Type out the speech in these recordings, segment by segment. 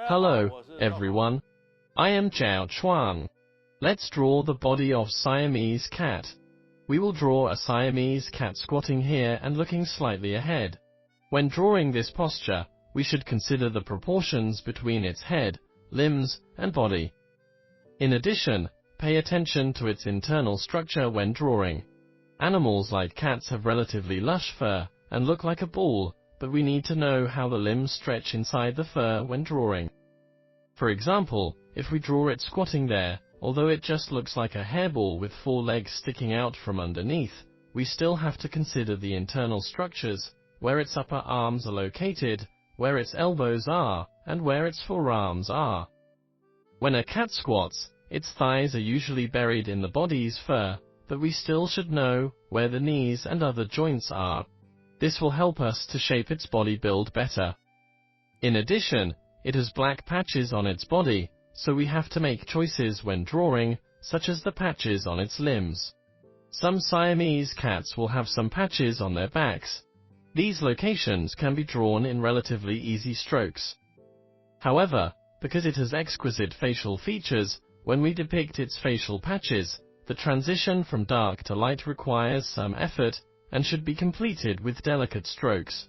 Hello, everyone. I am ZHAO Chuang. Let's draw the body of Siamese cat. We will draw a Siamese cat squatting here and looking slightly ahead. When drawing this posture, we should consider the proportions between its head, limbs, and body. In addition, pay attention to its internal structure when drawing. Animals like cats have relatively lush fur and look like a ball, but we need to know how the limbs stretch inside the fur when drawing. For example, if we draw it squatting there, although it just looks like a hairball with 4 legs sticking out from underneath, we still have to consider the internal structures, where its upper arms are located, where its elbows are, and where its forearms are. When a cat squats, its thighs are usually buried in the body's fur, but we still should know where the knees and other joints are. This will help us to shape its body build better. In addition, it has black patches on its body, so we have to make choices when drawing, such as the patches on its limbs. Some Siamese cats will have some patches on their backs. These locations can be drawn in relatively easy strokes. However, because it has exquisite facial features, when we depict its facial patches, the transition from dark to light requires some effort and should be completed with delicate strokes.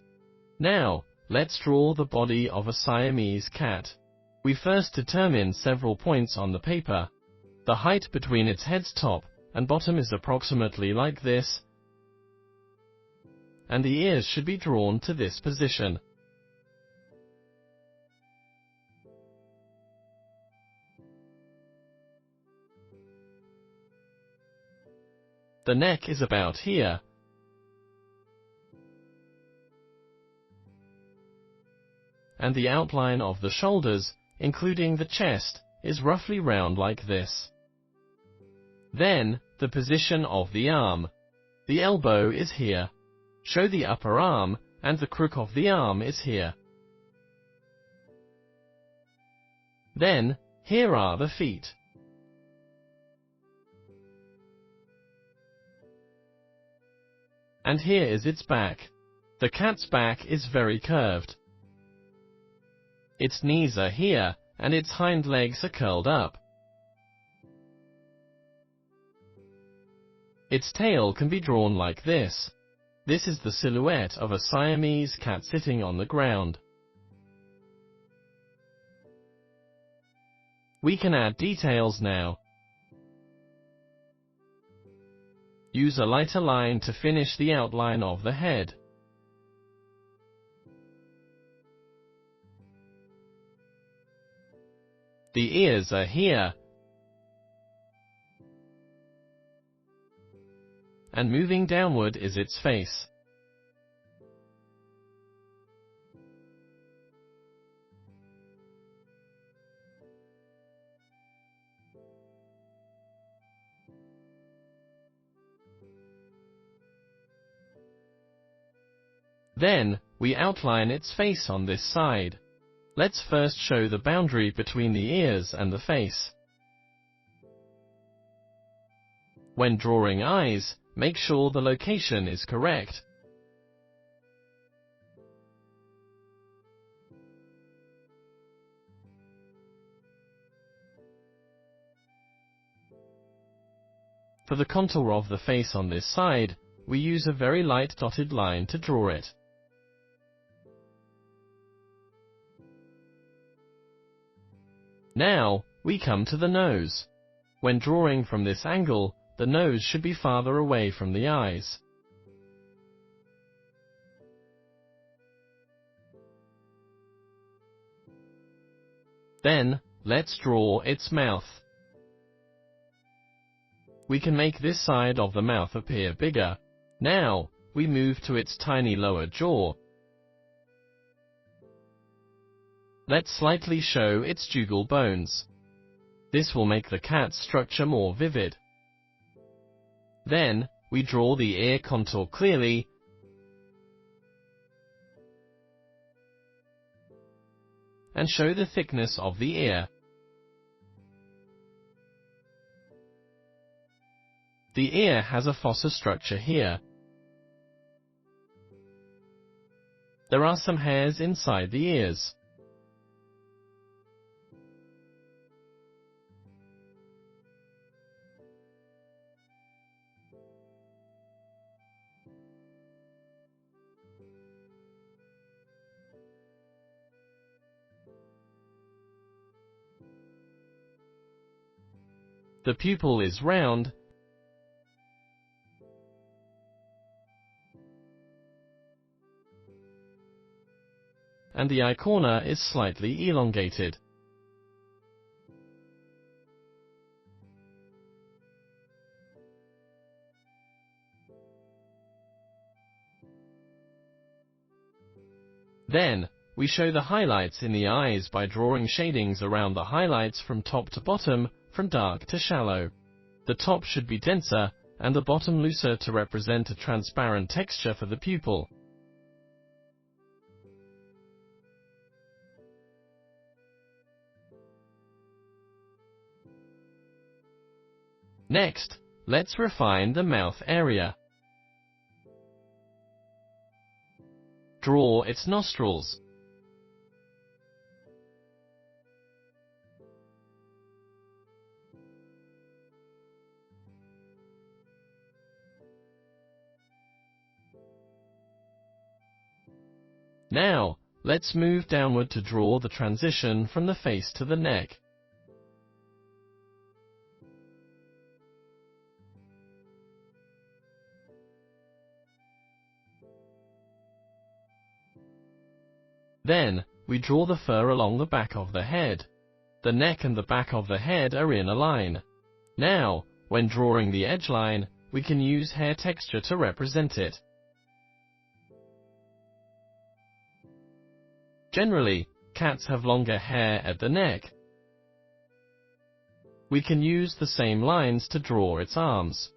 Now, let's draw the body of a Siamese cat. We first determine several points on the paper. The height between its head's top and bottom is approximately like this, and the ears should be drawn to this position. The neck is about here, and the outline of the shoulders, including the chest, is roughly round like this. Then, the position of the arm. The elbow is here. Show the upper arm, and the crook of the arm is here. Then, here are the feet. And here is its back. The cat's back is very curved. Its knees are here, and its hind legs are curled up. Its tail can be drawn like this. This is the silhouette of a Siamese cat sitting on the ground. We can add details now. Use a lighter line to finish the outline of the head. The ears are here, and moving downward is its face. Then, we outline its face on this side. Let's first show the boundary between the ears and the face. When drawing eyes, make sure the location is correct. For the contour of the face on this side, we use a very light dotted line to draw it. Now, we come to the nose. When drawing from this angle, the nose should be farther away from the eyes. Then, let's draw its mouth. We can make this side of the mouth appear bigger. Now, we move to its tiny lower jaw. Let's slightly show its jugal bones. This will make the cat's structure more vivid. Then, we draw the ear contour clearly, and show the thickness of the ear. The ear has a fossa structure here. There are some hairs inside the ears. The pupil is round, and the eye corner is slightly elongated. Then, we show the highlights in the eyes by drawing shadings around the highlights from top to bottom, from dark to shallow. The top should be denser, and the bottom looser to represent a transparent texture for the pupil. Next, let's refine the mouth area. Draw its nostrils. Now, let's move downward to draw the transition from the face to the neck. Then, we draw the fur along the back of the head. The neck and the back of the head are in a line. Now, when drawing the edge line, we can use hair texture to represent it. Generally, cats have longer hair at the neck. We can use the same lines to draw its arms.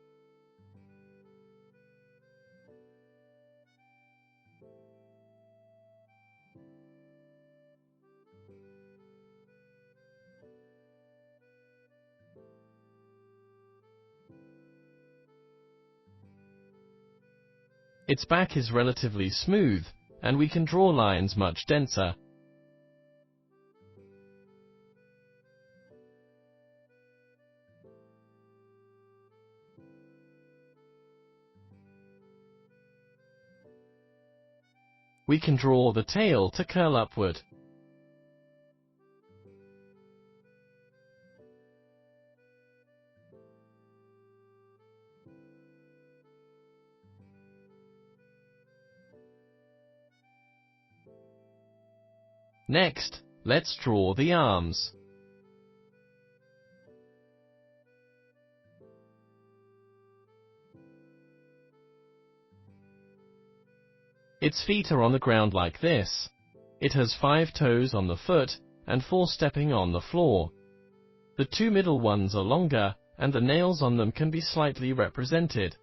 Its back is relatively smooth, and we can draw lines much denser. We can draw the tail to curl upward. Next, let's draw the arms. Its feet are on the ground like this. It has 5 toes on the foot, and 4 stepping on the floor. The 2 middle ones are longer, and the nails on them can be slightly represented.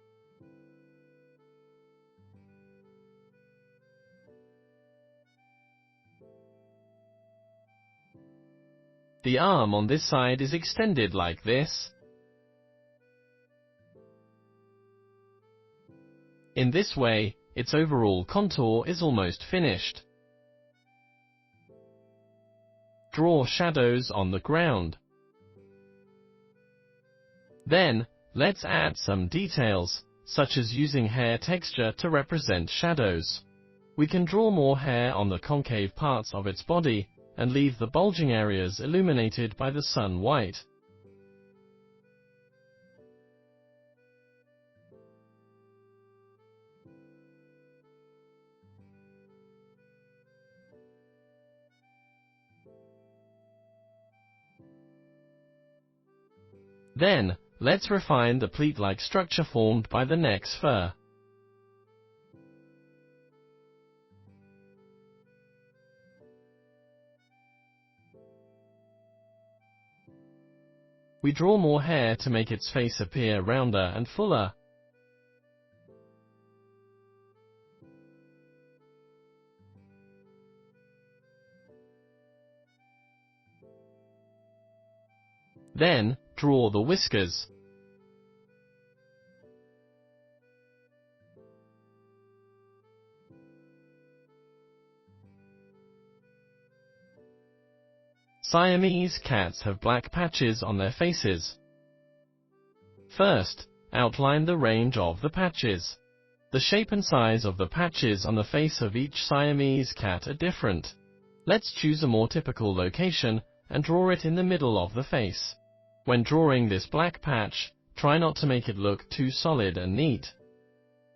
The arm on this side is extended like this. In this way, its overall contour is almost finished. Draw shadows on the ground. Then, let's add some details, such as using hair texture to represent shadows. We can draw more hair on the concave parts of its body, and leave the bulging areas illuminated by the sun white. Then, let's refine the pleat-like structure formed by the neck's fur. We draw more hair to make its face appear rounder and fuller. Then, draw the whiskers. Siamese cats have black patches on their faces. First, outline the range of the patches. The shape and size of the patches on the face of each Siamese cat are different. Let's choose a more typical location and draw it in the middle of the face. When drawing this black patch, try not to make it look too solid and neat.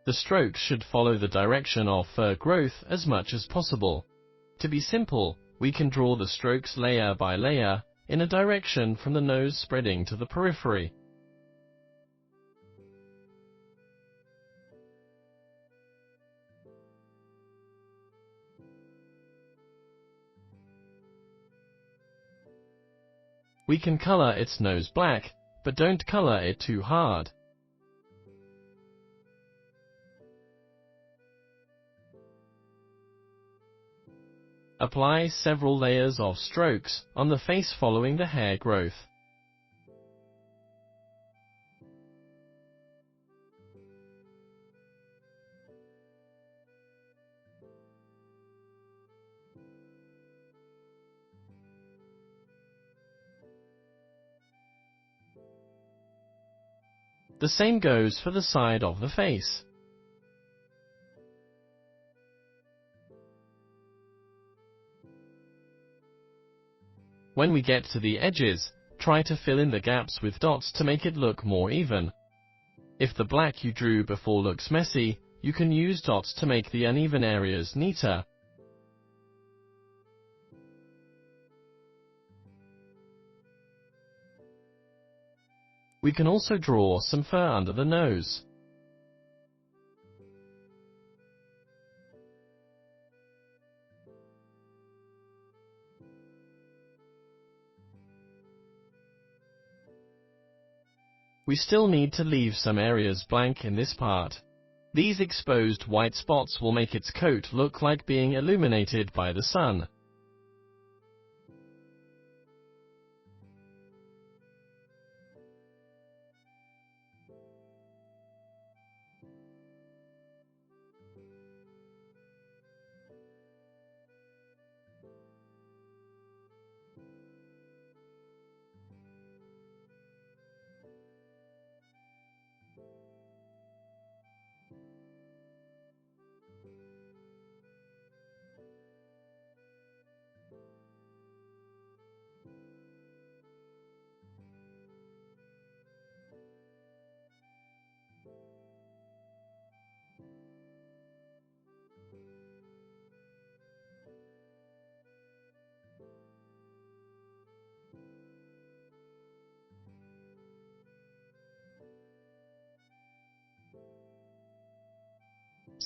The strokes should follow the direction of fur growth as much as possible. To be simple, we can draw the strokes layer by layer, in a direction from the nose spreading to the periphery. We can color its nose black, but don't color it too hard. Apply several layers of strokes on the face following the hair growth. The same goes for the side of the face. When we get to the edges, try to fill in the gaps with dots to make it look more even. If the black you drew before looks messy, you can use dots to make the uneven areas neater. We can also draw some fur under the nose. We still need to leave some areas blank in this part. These exposed white spots will make its coat look like being illuminated by the sun.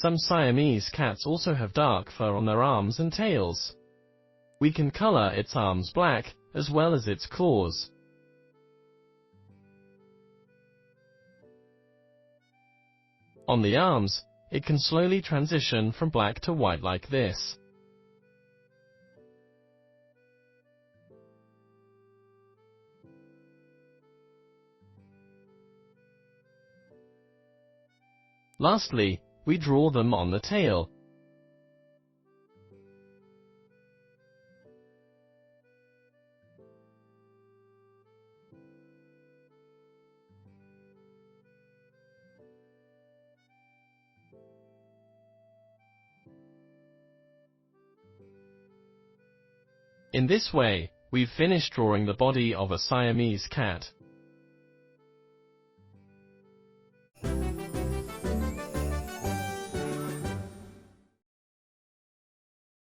Some Siamese cats also have dark fur on their arms and tails. We can color its arms black, as well as its claws. On the arms, it can slowly transition from black to white like this. Lastly, we draw them on the tail. In this way, we've finished drawing the body of a Siamese cat.